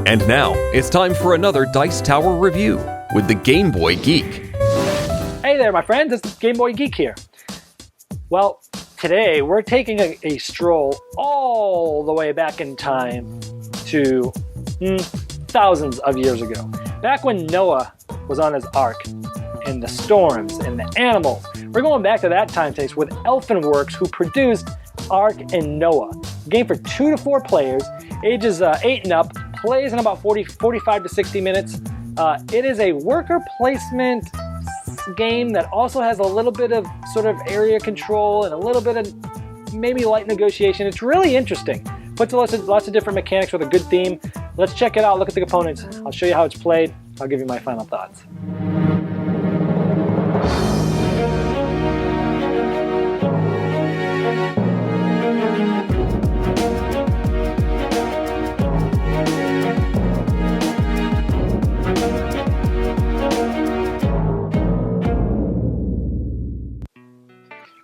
And now, it's time for another Dice Tower review with the Game Boy Geek. Hey there, my friends, it's Game Boy Geek here. Well, today we're taking a stroll all the way back in time to thousands of years ago. Back when Noah was on his ark, and the storms and the animals. We're going back to that time space with Elfenworks, who produced Ark and Noah. A game for 2 to 4 players, ages 8 and up, plays in about 45 to 60 minutes. It is a worker placement game that also has a little bit of sort of area control and a little bit of maybe light negotiation. It's really interesting. Puts lots of different mechanics with a good theme. Let's check it out, look at the components. I'll show you how it's played. I'll give you my final thoughts.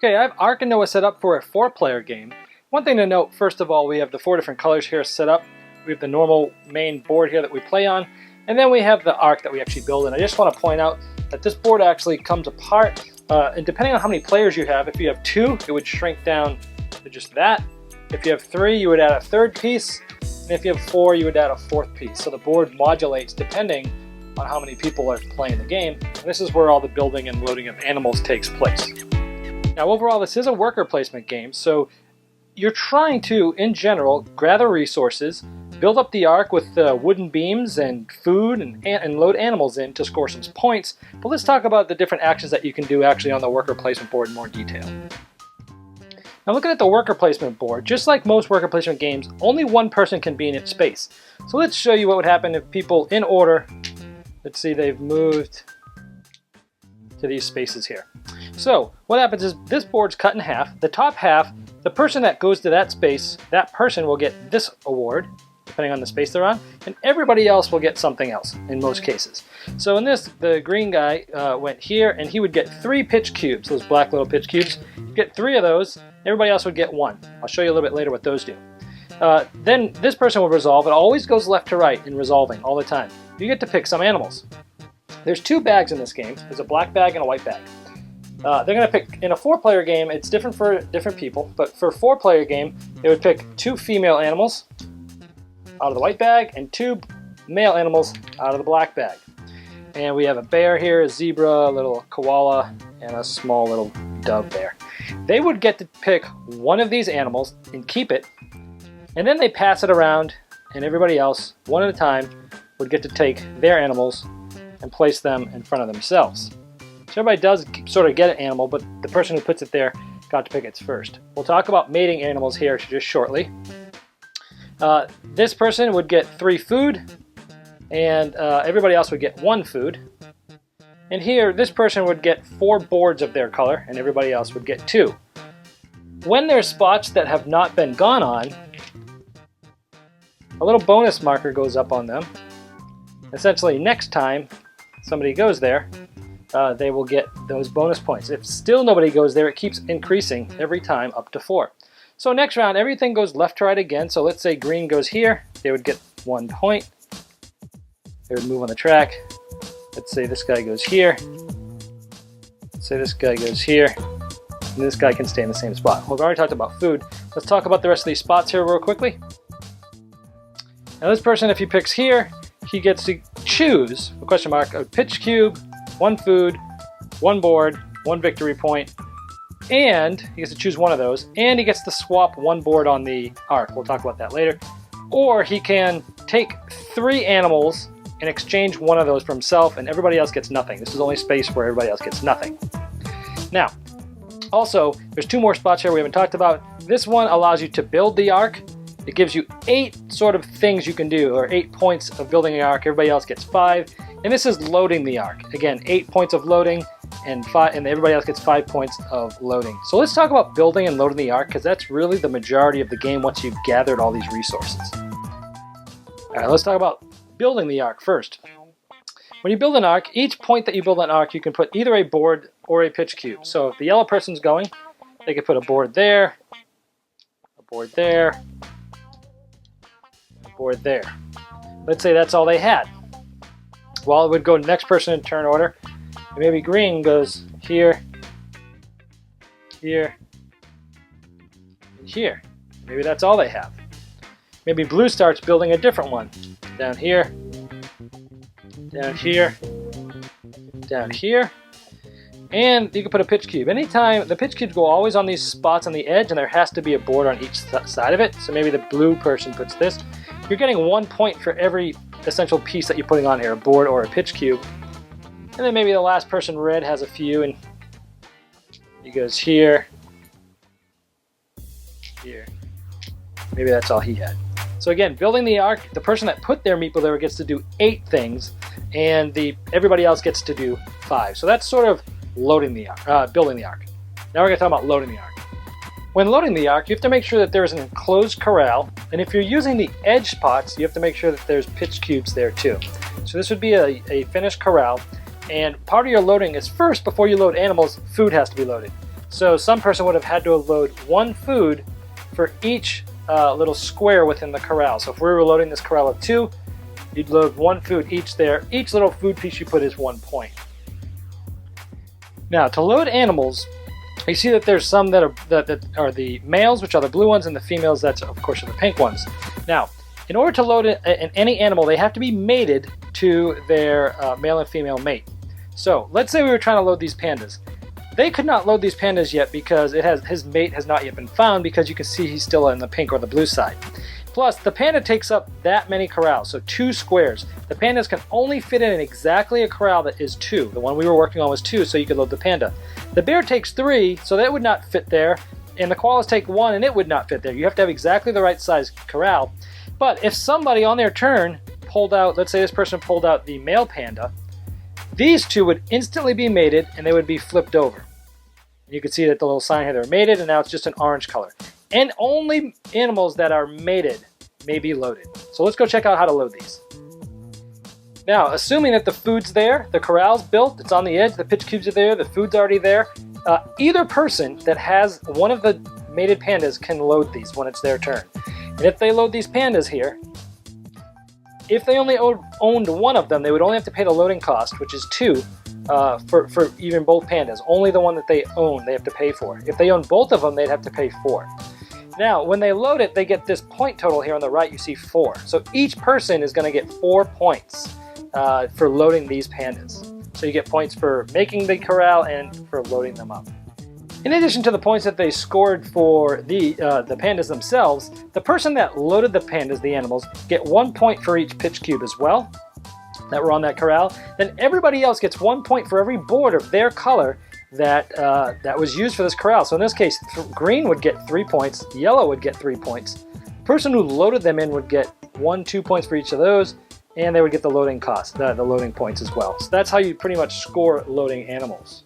Okay, I have Ark and Noah set up for a 4-player game. One thing to note, first of all, we have the 4 different colors here set up. We have the normal main board here that we play on, and then we have the Ark that we actually build. And I just want to point out that this board actually comes apart, and depending on how many players you have, if you have 2, it would shrink down to just that. If you have 3, you would add a 3rd piece, and if you have 4, you would add a 4th piece. So the board modulates depending on how many people are playing the game. And this is where all the building and loading of animals takes place. Now overall, this is a worker placement game, so you're trying to, in general, gather resources, build up the ark with wooden beams and food and load animals in to score some points. But let's talk about the different actions that you can do actually on the worker placement board in more detail. Now looking at the worker placement board, just like most worker placement games, only one person can be in its space. So let's show you what would happen if people in order, let's see, they've moved to these spaces here. So what happens is this board's cut in half. The top half, the person that goes to that space, that person will get this award, depending on the space they're on, and everybody else will get something else in most cases. So in this, the green guy went here, and he would get 3 pitch cubes, those black little pitch cubes. You get 3 of those, everybody else would get 1. I'll show you a little bit later what those do. Then this person will resolve. It always goes left to right in resolving all the time. You get to pick some animals. There's 2 bags in this game. There's a black bag and a white bag. They're going to pick, in a 4-player game, it's different for different people, but for a 4-player game, they would pick 2 female animals out of the white bag and 2 male animals out of the black bag. And we have a bear here, a zebra, a little koala, and a small little dove bear. They would get to pick one of these animals and keep it, and then they pass it around, and everybody else, one at a time, would get to take their animals and place them in front of themselves. So everybody does sort of get an animal, but the person who puts it there got to pick it first. We'll talk about mating animals here just shortly. This person would get 3 food, and everybody else would get 1 food. And here, this person would get 4 boards of their color, and everybody else would get 2. When there's spots that have not been gone on, a little bonus marker goes up on them. Essentially, next time somebody goes there, they will get those bonus points. If still nobody goes there, it keeps increasing every time up to 4. So next round, everything goes left to right again. So let's say green goes here, they would get 1 point. They would move on the track. Let's say this guy goes here. Let's say this guy goes here. And this guy can stay in the same spot. We've already talked about food. Let's talk about the rest of these spots here real quickly. Now this person, if he picks here, he gets to choose, a question mark, a pitch cube, 1 food, 1 board, 1 victory point, and he gets to choose one of those, and he gets to swap 1 board on the ark. We'll talk about that later. Or he can take 3 animals and exchange 1 of those for himself, and everybody else gets nothing. This is only space where everybody else gets nothing. Now, also, there's 2 more spots here we haven't talked about. This one allows you to build the ark. It gives you 8 sort of things you can do, or 8 points of building an ark. Everybody else gets 5. And this is loading the ark. Again, 8 points of loading, and everybody else gets 5 points of loading. So let's talk about building and loading the ark, because that's really the majority of the game once you've gathered all these resources. All right, let's talk about building the ark first. When you build an ark, each point that you build an ark, you can put either a board or a pitch cube. So if the yellow person's going, they could put a board there, a board there, a board there. let's say that's all they had. Well, it would go to the next person in turn order. And maybe green goes here, here, and here. Maybe that's all they have. Maybe blue starts building a different one. Down here, down here, down here. And you can put a pitch cube. Anytime, the pitch cubes go always on these spots on the edge, and there has to be a board on each side of it. So maybe the blue person puts this. You're getting 1 point for every essential piece that you're putting on here, a board or a pitch cube. And then maybe the last person, red, has a few, and he goes here, here. Maybe that's all he had. So again, building the arc, the person that put their meeple there gets to do 8 things, and everybody else gets to do 5. So that's sort of loading the arc, building the arc. Now we're going to talk about loading the arc. When loading the arc, you have to make sure that there is an enclosed corral, and if you're using the edge spots, you have to make sure that there's pitch cubes there too. So this would be a finished corral, and part of your loading is first, before you load animals, food has to be loaded. So some person would have had to load 1 food for each little square within the corral. So if we were loading this corral of 2, you'd load 1 food each there. Each little food piece you put is 1 point. Now, to load animals, you see that there's some that are the males, which are the blue ones, and the females, that's of course are the pink ones. Now, in order to load any animal, they have to be mated to their male and female mate. So let's say we were trying to load these pandas. They could not load these pandas yet because his mate has not yet been found, because you can see he's still in the pink or the blue side. Plus, the panda takes up that many corrals, so 2 squares. The pandas can only fit in exactly a corral that is 2. The one we were working on was 2, so you could load the panda. The bear takes 3, so that would not fit there, and the koalas take 1, and it would not fit there. You have to have exactly the right size corral. But if somebody on their turn pulled out, let's say this person pulled out the male panda, these 2 would instantly be mated, and they would be flipped over. You can see that the little sign here, they're mated, and now it's just an orange color. And only animals that are mated may be loaded. So let's go check out how to load these. Now, assuming that the food's there, the corral's built, it's on the edge, the pitch cubes are there, the food's already there, either person that has one of the mated pandas can load these when it's their turn. And if they load these pandas here, if they only owned one of them, they would only have to pay the loading cost, which is 2, for even both pandas. Only the one that they own they have to pay for. If they own both of them, they'd have to pay 4. Now, when they load it, they get this point total here on the right. You see 4. So each person is going to get 4 points for loading these pandas. So you get points for making the corral and for loading them up. In addition to the points that they scored for the pandas themselves, the person that loaded the pandas, the animals, get 1 point for each pitch cube as well that were on that corral. Then everybody else gets 1 point for every board of their color that was used for this corral. So in this case, green would get 3 points, yellow would get 3 points. The person who loaded them in would get 1, 2 points for each of those, and they would get the loading cost, the loading points as well. So that's how you pretty much score loading animals.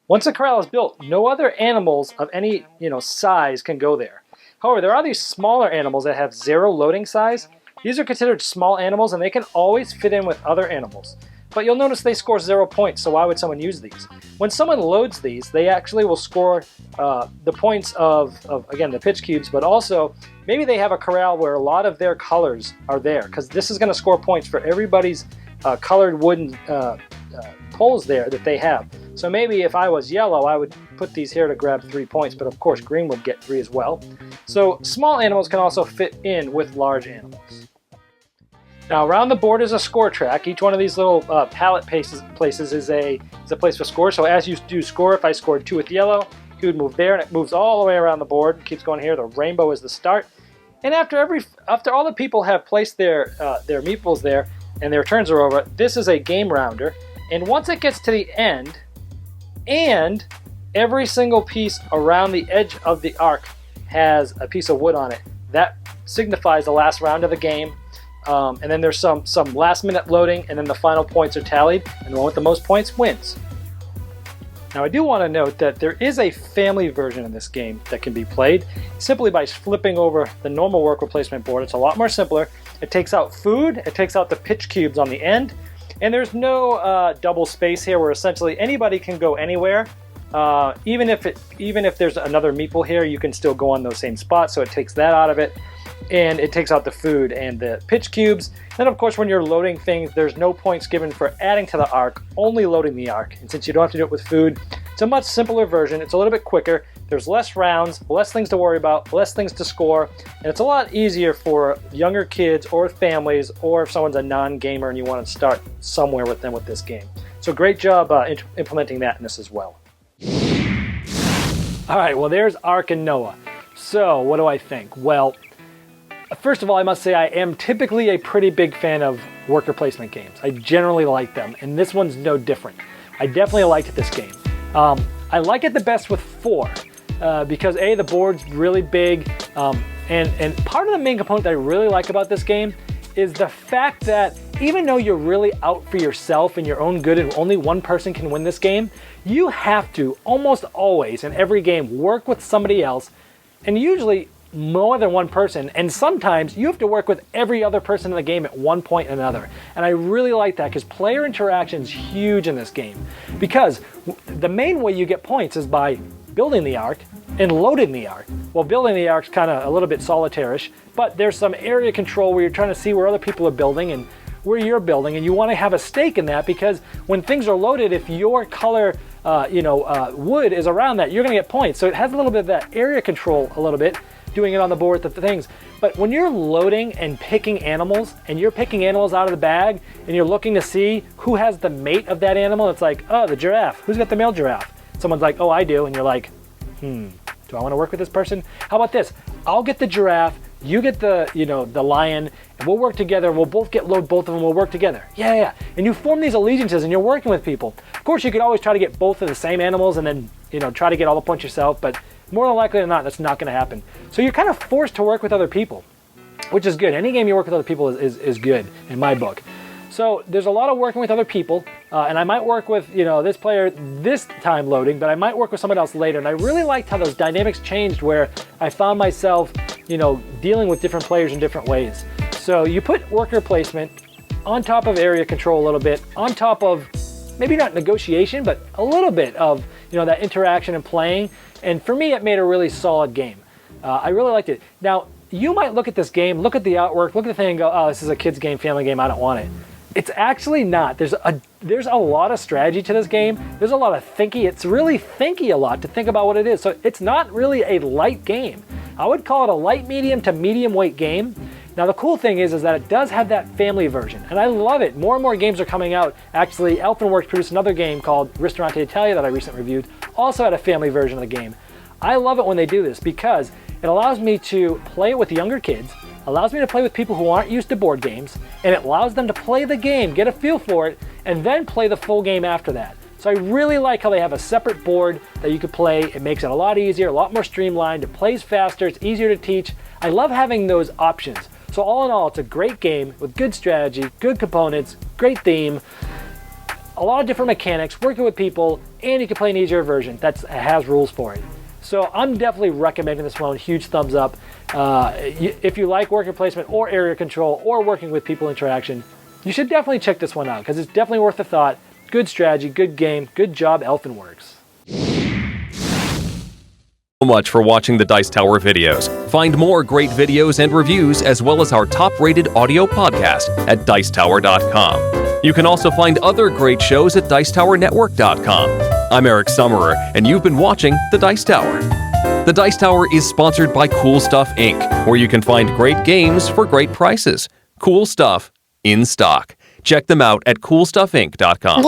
Once a corral is built, no other animals of any size can go there. However, there are these smaller animals that have 0 loading size. These are considered small animals, and they can always fit in with other animals. But you'll notice they score 0 points, so why would someone use these? When someone loads these, they actually will score the points of, again, the pitch cubes, but also maybe they have a corral where a lot of their colors are there, because this is going to score points for everybody's colored wooden poles there that they have. So maybe if I was yellow, I would put these here to grab 3 points, but of course green would get 3 as well. So small animals can also fit in with large animals. Now around the board is a score track. Each one of these little pallet places is a place for score. So as you do score, if I scored 2 with yellow, he would move there, and it moves all the way around the board. It keeps going here. The rainbow is the start. And after all the people have placed their meeples there and their turns are over, this is a game rounder. And once it gets to the end, and every single piece around the edge of the arc has a piece of wood on it, that signifies the last round of the game. And then there's some last minute loading, and then the final points are tallied, and the one with the most points wins. Now I do want to note that there is a family version of this game that can be played simply by flipping over the normal worker placement board. It's a lot more simpler. It takes out food, it takes out the pitch cubes on the end, and there's no double space here where essentially anybody can go anywhere. Even if there's another meeple here, you can still go on those same spots, so it takes that out of it. and it takes out the food and the pitch cubes. Then of course when you're loading things, there's no points given for adding to the arc, only loading the arc. And since you don't have to do it with food, it's a much simpler version. It's a little bit quicker. There's less rounds, less things to worry about, less things to score, and it's a lot easier for younger kids or families, or if someone's a non-gamer and you want to start somewhere with them with this game. So great job implementing that in this as well. All right, well there's Ark and Noah. So what do I think? Well, first of all, I must say I am typically a pretty big fan of worker placement games. I generally like them, and this one's no different. I definitely liked this game. I like it the best with 4 because A, the board's really big, and part of the main component that I really like about this game is the fact that even though you're really out for yourself and your own good and only one person can win this game, you have to almost always in every game work with somebody else, and usually more than one person, and sometimes you have to work with every other person in the game at one point or another. And I really like that because player interaction is huge in this game, because the main way you get points is by building the ark and loading the ark. Well, building the ark's kind of a little bit solitarish, but there's some area control where you're trying to see where other people are building and where you're building, and you want to have a stake in that, because when things are loaded, if your color wood is around that, you're going to get points. So it has a little bit of that area control a little bit, doing it on the board with the things. But when you're loading and picking animals, and you're picking animals out of the bag, and you're looking to see who has the mate of that animal, it's like, oh, the giraffe. Who's got the male giraffe? Someone's like, oh, I do. And you're like, do I want to work with this person? How about this? I'll get the giraffe, you get the, the lion, and we'll work together, and we'll both load both of them, we'll work together. Yeah. And you form these allegiances, and you're working with people. Of course, you could always try to get both of the same animals, and then, try to get all the points yourself, but more than likely than not, that's not going to happen. So you're kind of forced to work with other people, which is good. Any game you work with other people is good in my book. So there's a lot of working with other people, and I might work with this player this time loading, but I might work with someone else later. And I really liked how those dynamics changed, where I found myself dealing with different players in different ways. So you put worker placement on top of area control a little bit, on top of maybe not negotiation, but a little bit of that interaction and playing. And for me, it made a really solid game. I really liked it. Now, you might look at this game, look at the artwork, look at the thing and go, oh, this is a kid's game, family game, I don't want it. It's actually not. There's a lot of strategy to this game. There's a lot of thinky. It's really thinky a lot to think about what it is. So it's not really a light game. I would call it a light medium to medium weight game. Now the cool thing is that it does have that family version, and I love it. More and more games are coming out. Actually, Elfenworks produced another game called Ristorante Italia that I recently reviewed, also had a family version of the game. I love it when they do this because it allows me to play it with younger kids, allows me to play with people who aren't used to board games, and it allows them to play the game, get a feel for it, and then play the full game after that. So I really like how they have a separate board that you could play. It makes it a lot easier, a lot more streamlined. It plays faster, it's easier to teach. I love having those options. So all in all, it's a great game with good strategy, good components, great theme, a lot of different mechanics, working with people, and you can play an easier version that has rules for it. So I'm definitely recommending this one. Huge thumbs up. If you like worker placement or area control or working with people interaction, you should definitely check this one out because it's definitely worth a thought. Good strategy, good game, good job, Elfenworks. So much for watching the Dice Tower videos. Find more great videos and reviews, as well as our top-rated audio podcast at Dicetower.com. You can also find other great shows at Dicetowernetwork.com. I'm Eric Summerer, and you've been watching The Dice Tower. The Dice Tower is sponsored by Cool Stuff Inc., where you can find great games for great prices. Cool stuff in stock. Check them out at CoolStuffInc.com.